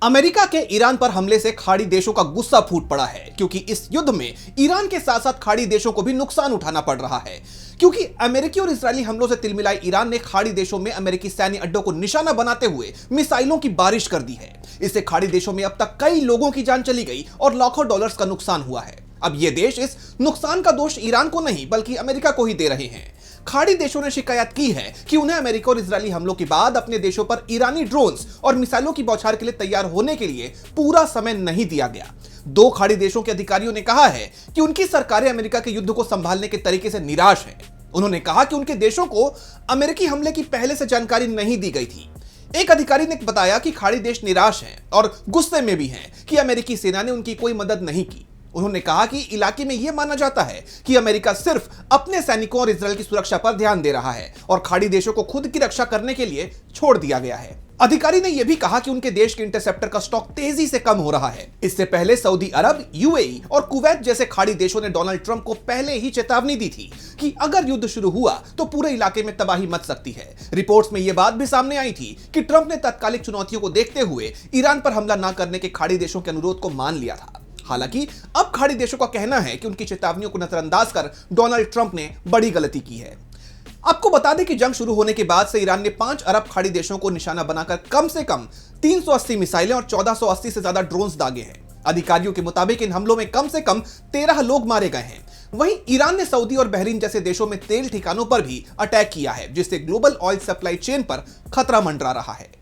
America के Iran पर हमले से खाड़ी देशों का गुस्सा फूट पड़ा है, क्योंकि इस युद्ध में ईरान के साथ साथ खाड़ी देशों को भी नुकसान उठाना पड़ रहा है। क्योंकि अमेरिकी और इजरायली हमलों से तिलमिलाई ईरान ने खाड़ी देशों में अमेरिकी सैन्य अड्डों को निशाना बनाते हुए मिसाइलों की बारिश कर दी है। इससे खाड़ी देशों में अब तक कई लोगों की जान चली गई और लाखों डॉलर्स का नुकसान हुआ है। अब ये देश इस नुकसान का दोष ईरान को नहीं बल्कि अमेरिका को ही दे रहे हैं। खाड़ी देशों ने शिकायत की है कि उन्हें अमेरिका और इजरायली हमलों के बाद अपने देशों पर ईरानी ड्रोन्स और मिसाइलों की बौछार के लिए तैयार होने के लिए पूरा समय नहीं दिया गया। दो खाड़ी देशों के अधिकारियों ने कहा है कि उनकी सरकारें अमेरिका के युद्ध को संभालने के तरीके से निराश हैं। उन्होंने कहा कि उनके देशों को अमेरिकी हमले की पहले से जानकारी नहीं दी गई थी। एक अधिकारी ने बताया कि खाड़ी देश निराश हैं और गुस्से में भी हैं कि अमेरिकी सेना ने उनकी कोई मदद नहीं की। उन्होंने कहा कि इलाके में यह माना जाता है कि अमेरिका सिर्फ अपने सैनिकों और इजरायल की सुरक्षा पर ध्यान दे रहा है और खाड़ी देशों को खुद की रक्षा करने के लिए छोड़ दिया गया है। अधिकारी ने यह भी कहा कि उनके देश के इंटरसेप्टर का स्टॉक तेजी से कम हो रहा है। इससे पहले सऊदी अरब, यूएई और कुवैत जैसे खाड़ी देशों ने डोनाल्ड ट्रंप को पहले ही चेतावनी दी थी कि अगर युद्ध शुरू हुआ तो पूरे इलाके में तबाही मच सकती है। रिपोर्ट्स में यह बात भी सामने आई थी कि ट्रंप ने तात्कालिक चुनौतियों को देखते हुए ईरान पर हमला न करने के खाड़ी देशों के अनुरोध को मान लिया था। हालांकि अब खाड़ी देशों का कहना है कि उनकी चेतावनियों को नजरअंदाज कर डोनाल्ड ट्रंप ने बड़ी गलती की है। आपको बता दें कि जंग शुरू होने के बाद से ईरान ने 5 अरब खाड़ी देशों को निशाना बनाकर कम से कम 380 मिसाइलें और 1480 से ज्यादा ड्रोन्स दागे हैं। अधिकारियों के मुताबिक इन हमलों में कम से कम 13 लोग मारे गए हैं। वहीं ईरान ने सऊदी और बहरीन जैसे देशों में तेल ठिकानों पर भी अटैक किया है, जिससे ग्लोबल ऑयल सप्लाई चेन पर खतरा मंडरा रहा है।